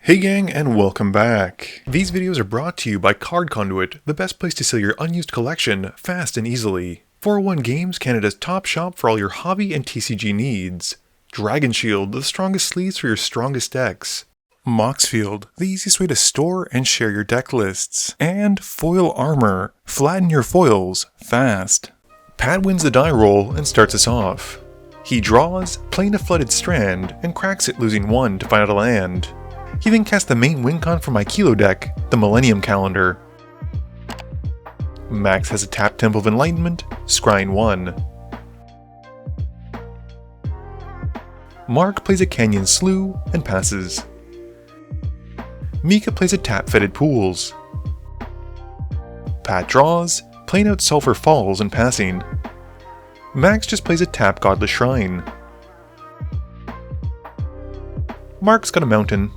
Hey gang, and welcome back. These videos are brought to you by Card Conduit, the best place to sell your unused collection fast and easily. 401 Games, Canada's top shop for all your hobby and TCG needs. Dragon Shield, the strongest sleeves for your strongest decks. Moxfield, the easiest way to store and share your deck lists. And Foil Armor, flatten your foils fast. Pat wins the die roll and starts us off. He draws, playing a Flooded Strand, and cracks it, losing 1 to find out a land. He then casts the main win con from my Kilo deck, the Millennium Calendar. Max has a tapped Temple of Enlightenment, scrying 1. Mark plays a Canyon Slough and passes. Mika plays a tap Fetid Pools. Pat draws, playing out Sulphur Falls and passing. Max just plays a tap Godless Shrine. Mark's got a mountain.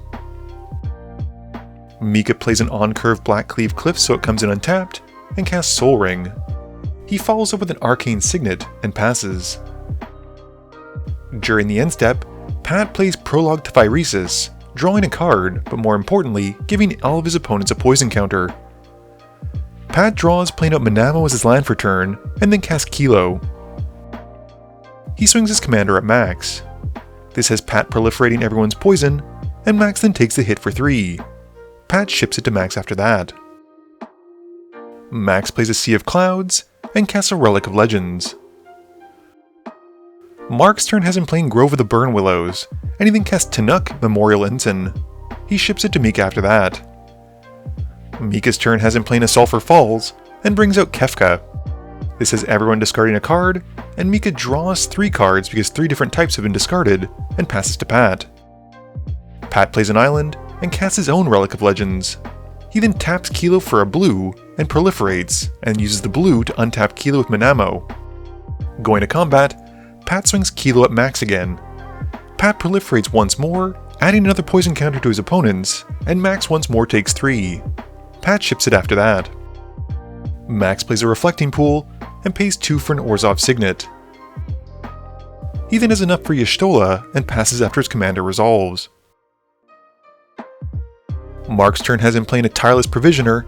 Mika plays an on-curve Blackcleave Cliff so it comes in untapped, and casts Soul Ring. He follows up with an Arcane Signet, and passes. During the end step, Pat plays Prologue to Phyresis, drawing a card, but more importantly, giving all of his opponents a poison counter. Pat draws, playing out Manamo as his land for turn, and then casts Kilo. He swings his commander at Max. This has Pat proliferating everyone's poison, and Max then takes the hit for 3. Pat ships it to Max after that. Max plays a Sea of Clouds, and casts a Relic of Legends. Mark's turn has him playing Grove of the Burn Willows, and he then casts Tanuk, Memorial Ensign. He ships it to Mika after that. Mika's turn has him playing a Sulphur Falls, and brings out Kefka. This has everyone discarding a card, and Mika draws 3 cards because 3 different types have been discarded, and passes to Pat. Pat plays an island, and casts his own Relic of Legends. He then taps Kilo for a blue, and proliferates, and uses the blue to untap Kilo with Manamo. Going to combat, Pat swings Kilo at Max again. Pat proliferates once more, adding another poison counter to his opponents, and Max once more takes 3. Pat ships it after that. Max plays a Reflecting Pool, and pays 2 for an Orzhov Signet. He then has enough for Y'shtola, and passes after his commander resolves. Mark's turn has him playing a Tireless Provisioner,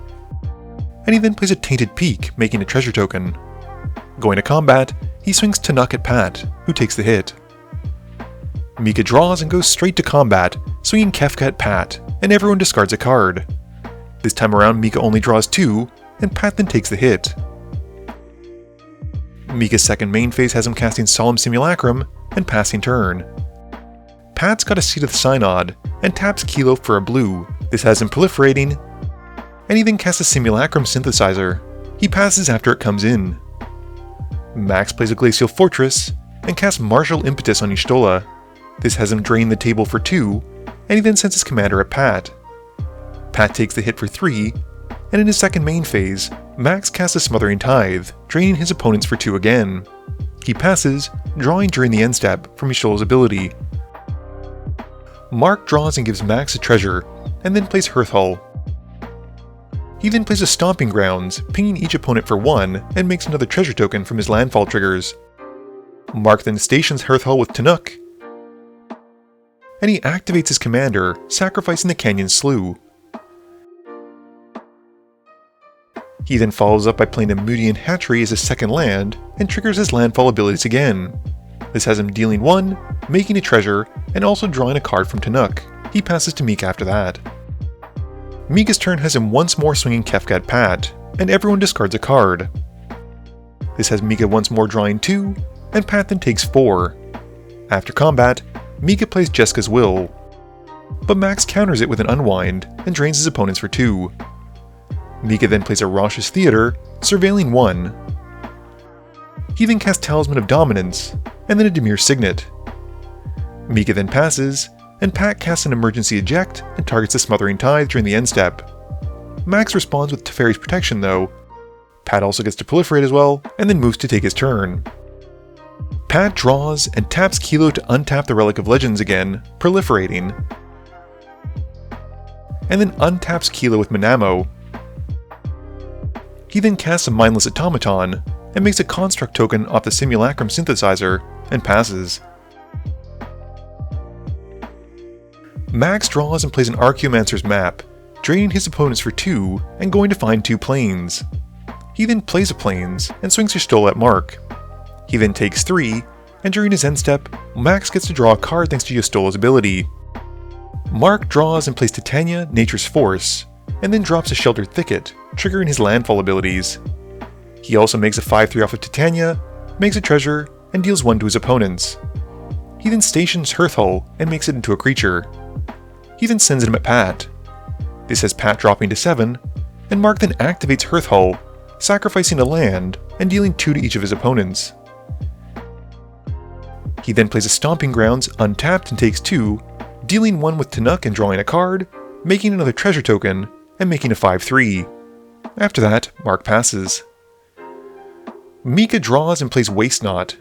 and he then plays a Tainted Peak, making a treasure token. Going to combat, he swings Tanuk at Pat, who takes the hit. Mika draws and goes straight to combat, swinging Kefka at Pat, and everyone discards a card. This time around, Mika only draws 2, and Pat then takes the hit. Mika's second main phase has him casting Solemn Simulacrum, and passing turn. Pat's got a Seat of the Synod, and taps Kilo for a blue. This has him proliferating, and he then casts a Simulacrum Synthesizer. He passes after it comes in. Max plays a Glacial Fortress, and casts Martial Impetus on Y'shtola. This has him drain the table for 2, and he then sends his commander at Pat. Pat takes the hit for 3, and in his second main phase, Max casts a Smothering Tithe, draining his opponents for 2 again. He passes, drawing during the end step from Y'shtola's ability. Mark draws and gives Max a treasure, and then plays Hearthhull. He then plays a Stomping Grounds, pinging each opponent for 1, and makes another treasure token from his landfall triggers. Mark then stations Hearthhull with Tanuk, and he activates his commander, sacrificing the Canyon Slough. He then follows up by playing a Mudian Hatchery as his second land, and triggers his landfall abilities again. This has him dealing 1, making a treasure, and also drawing a card from Tanuk. He passes to Mika after that. Mika's turn has him once more swinging Kefka at Pat, and everyone discards a card. This has Mika once more drawing 2, and Pat then takes 4. After combat, Mika plays Jeska's Will, but Max counters it with an Unwind, and drains his opponents for 2. Mika then plays a Rausch's Theater, surveilling 1. He then casts Talisman of Dominance, and then a Dimir Signet. Mika then passes, and Pat casts an Emergency Eject and targets the Smothering Tithe during the end step. Max responds with Teferi's Protection though. Pat also gets to proliferate as well, and then moves to take his turn. Pat draws and taps Kilo to untap the Relic of Legends again, proliferating, and then untaps Kilo with Manamo. He then casts a Mindless Automaton, and makes a Construct token off the Simulacrum Synthesizer, and passes. Max draws and plays an Archaeomancer's map, draining his opponents for 2 and going to find 2 plains. He then plays a plains and swings Y'shtola at Mark. He then takes 3, and during his end step, Max gets to draw a card thanks to Y'shtola's ability. Mark draws and plays Titania, Nature's Force, and then drops a Sheltered Thicket, triggering his landfall abilities. He also makes a 5/3 off of Titania, makes a treasure, and deals 1 to his opponents. He then stations Hearthhull and makes it into a creature. He then sends him at Pat. This has Pat dropping to 7, and Mark then activates Hearthhull, sacrificing a land and dealing 2 to each of his opponents. He then plays a Stomping Grounds untapped and takes 2, dealing 1 with Tanuk and drawing a card, making another treasure token, and making a 5/3. After that, Mark passes. Mika draws and plays Waste Not.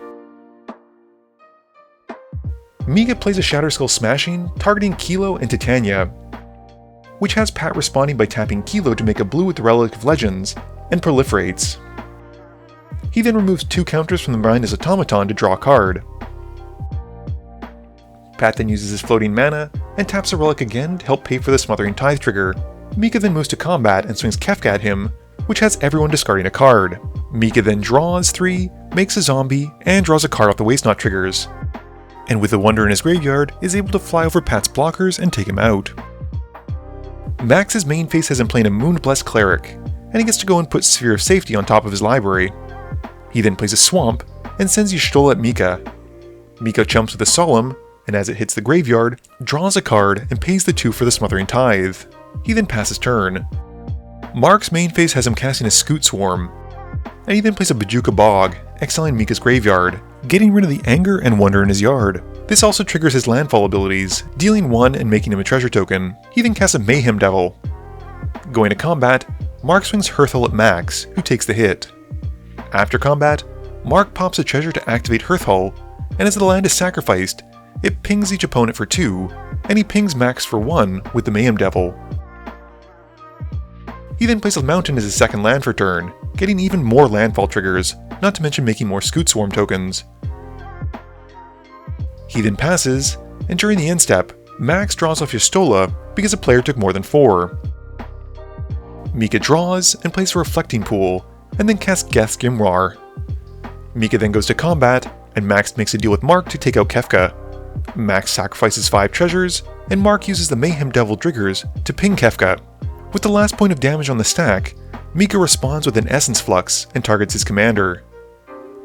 Mika plays a Shatterskull Smashing, targeting Kilo and Titania, which has Pat responding by tapping Kilo to make a blue with the Relic of Legends, and proliferates. He then removes 2 counters from the Mindless Automaton to draw a card. Pat then uses his floating mana, and taps a relic again to help pay for the Smothering Tithe trigger. Mika then moves to combat and swings Kefka at him, which has everyone discarding a card. Mika then draws 3, makes a zombie, and draws a card off the Waste Not triggers. And with the Wonder in his graveyard, is able to fly over Pat's blockers and take him out. Max's main phase has him playing a Moon-Blessed Cleric, and he gets to go and put Sphere of Safety on top of his library. He then plays a Swamp, and sends Y'shtola at Mika. Mika chumps with a Solemn, and as it hits the graveyard, draws a card and pays the 2 for the Smothering Tithe. He then passes turn. Mark's main phase has him casting a Scoot Swarm, and he then plays a Bajuka Bog, exiling Mika's graveyard, getting rid of the Anger and Wonder in his yard. This also triggers his landfall abilities, dealing 1 and making him a treasure token. He then casts a Mayhem Devil. Going to combat, Mark swings Hearthhull at Max, who takes the hit. After combat, Mark pops a treasure to activate Hearthhull, and as the land is sacrificed, it pings each opponent for 2, and he pings Max for 1 with the Mayhem Devil. He then plays a Mountain as his second land for turn, getting even more landfall triggers, not to mention making more Scoot Swarm tokens. He then passes, and during the end step, Max draws off Y'shtola because a player took more than 4. Mika draws and plays a Reflecting Pool, and then casts Geth's Grimoire. Mika then goes to combat, and Max makes a deal with Mark to take out Kefka. Max sacrifices 5 treasures, and Mark uses the Mayhem Devil triggers to ping Kefka. With the last point of damage on the stack, Mika responds with an Essence Flux and targets his commander.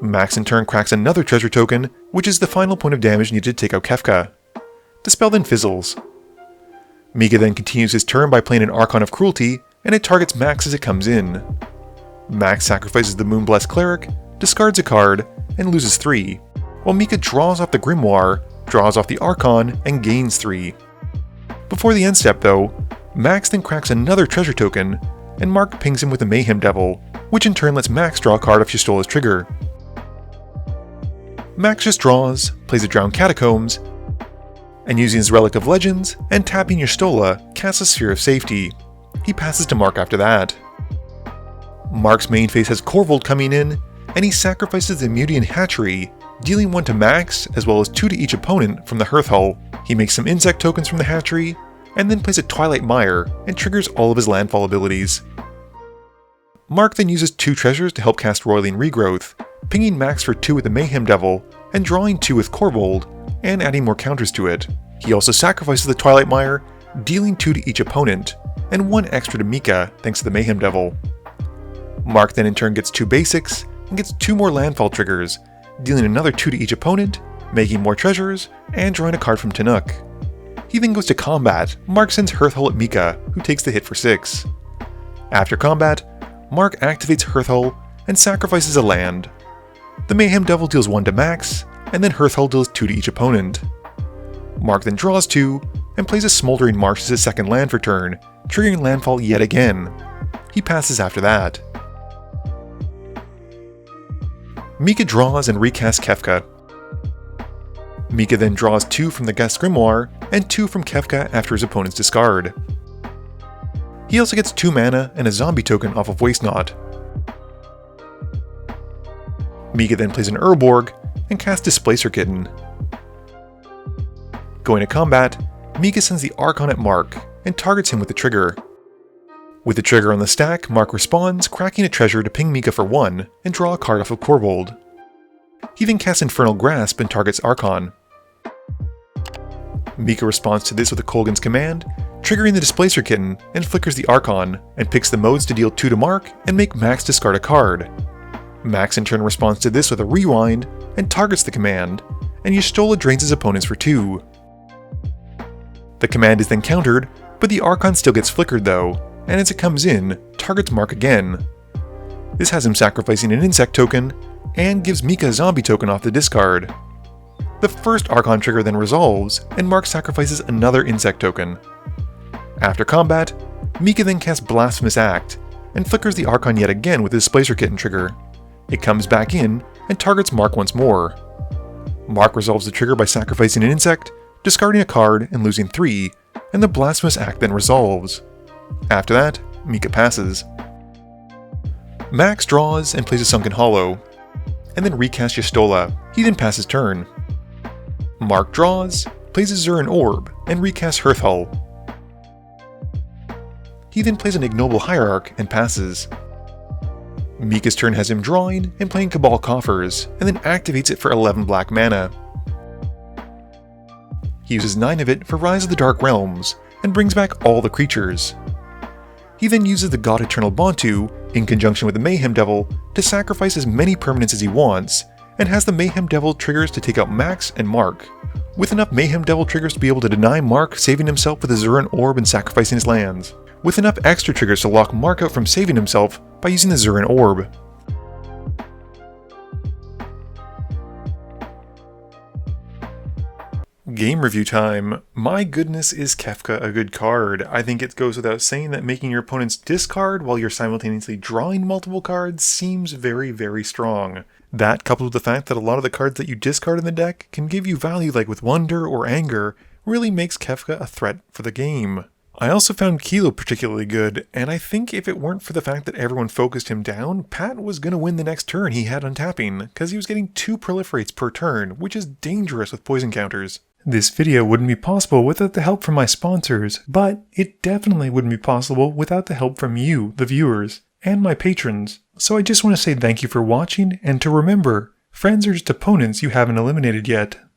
Max in turn cracks another treasure token, which is the final point of damage needed to take out Kefka. The spell then fizzles. Mika then continues his turn by playing an Archon of Cruelty, and it targets Max as it comes in. Max sacrifices the Moon-Blessed Cleric, discards a card, and loses 3, while Mika draws off the Grimoire, draws off the Archon, and gains 3. Before the end step though, Max then cracks another treasure token, and Mark pings him with the Mayhem Devil, which in turn lets Max draw a card off Y'shtola's trigger. Max just draws, plays a Drowned Catacombs, and using his Relic of Legends and tapping Y'shtola, casts a Sphere of Safety. He passes to Mark after that. Mark's main phase has Korvold coming in, and he sacrifices the Mudian Hatchery, dealing 1 to Max as well as 2 to each opponent from the Hearthhull. He makes some insect tokens from the hatchery, and then plays a Twilight Mire and triggers all of his landfall abilities. Mark then uses 2 treasures to help cast Roiling Regrowth, pinging Max for 2 with the Mayhem Devil, and drawing 2 with Korvold, and adding more counters to it. He also sacrifices the Twilight Mire, dealing 2 to each opponent, and 1 extra to Mika thanks to the Mayhem Devil. Mark then in turn gets 2 basics, and gets 2 more landfall triggers, dealing another 2 to each opponent, making more treasures, and drawing a card from Tanuk. He then goes to combat. Mark sends Hearthhull at Mika, who takes the hit for 6. After combat, Mark activates Hearthhull and sacrifices a land. The Mayhem Devil deals 1 to Max, and then Hearthhull deals 2 to each opponent. Mark then draws 2, and plays a Smoldering Marsh as his second land for turn, triggering landfall yet again. He passes after that. Mika draws and recasts Kefka. Mika then draws 2 from the Geth's Grimoire, and 2 from Kefka after his opponent's discard. He also gets 2 mana and a zombie token off of Waste Not. Mika then plays an Urborg, and casts Displacer Kitten. Going to combat, Mika sends the Archon at Mark and targets him with the trigger. With the trigger on the stack, Mark responds, cracking a treasure to ping Mika for 1 and draw a card off of Korvold. He then casts Infernal Grasp and targets Archon. Mika responds to this with a Kolgan's command, triggering the Displacer Kitten and flickers the Archon, and picks the modes to deal 2 to Mark and make Max discard a card. Max in turn responds to this with a Rewind and targets the command, and Y'shtola drains his opponents for 2. The command is then countered, but the Archon still gets flickered though, and as it comes in, targets Mark again. This has him sacrificing an insect token, and gives Mika a zombie token off the discard. The first Archon trigger then resolves, and Mark sacrifices another insect token. After combat, Mika then casts Blasphemous Act, and flickers the Archon yet again with his Displacer Kitten trigger. It comes back in, and targets Mark once more. Mark resolves the trigger by sacrificing an insect, discarding a card and losing 3, and the Blasphemous Act then resolves. After that, Mika passes. Max draws and plays a Sunken Hollow, and then recasts Y'shtola. He then passes turn. Mark draws, plays a Zurin Orb, and recasts Hearthhull. He then plays an Ignoble Hierarch and passes. Mika's turn has him drawing and playing Cabal Coffers, and then activates it for 11 black mana. He uses 9 of it for Rise of the Dark Realms, and brings back all the creatures. He then uses the God Eternal Bontu, in conjunction with the Mayhem Devil, to sacrifice as many permanents as he wants, and has the Mayhem Devil triggers to take out Max and Mark, with enough Mayhem Devil triggers to be able to deny Mark saving himself with a Zurin Orb and sacrificing his lands, with enough extra triggers to lock Mark out from saving himself by using the Zurin Orb. Game review time. My goodness, is Kefka a good card. I think it goes without saying that making your opponents discard while you're simultaneously drawing multiple cards seems very, very strong. That, coupled with the fact that a lot of the cards that you discard in the deck can give you value like with Wonder or Anger, really makes Kefka a threat for the game. I also found Kilo particularly good, and I think if it weren't for the fact that everyone focused him down, Pat was going to win the next turn he had untapping, because he was getting 2 proliferates per turn, which is dangerous with poison counters. This video wouldn't be possible without the help from my sponsors, but it definitely wouldn't be possible without the help from you, the viewers, and my patrons. So I just want to say thank you for watching, and to remember, friends are just opponents you haven't eliminated yet.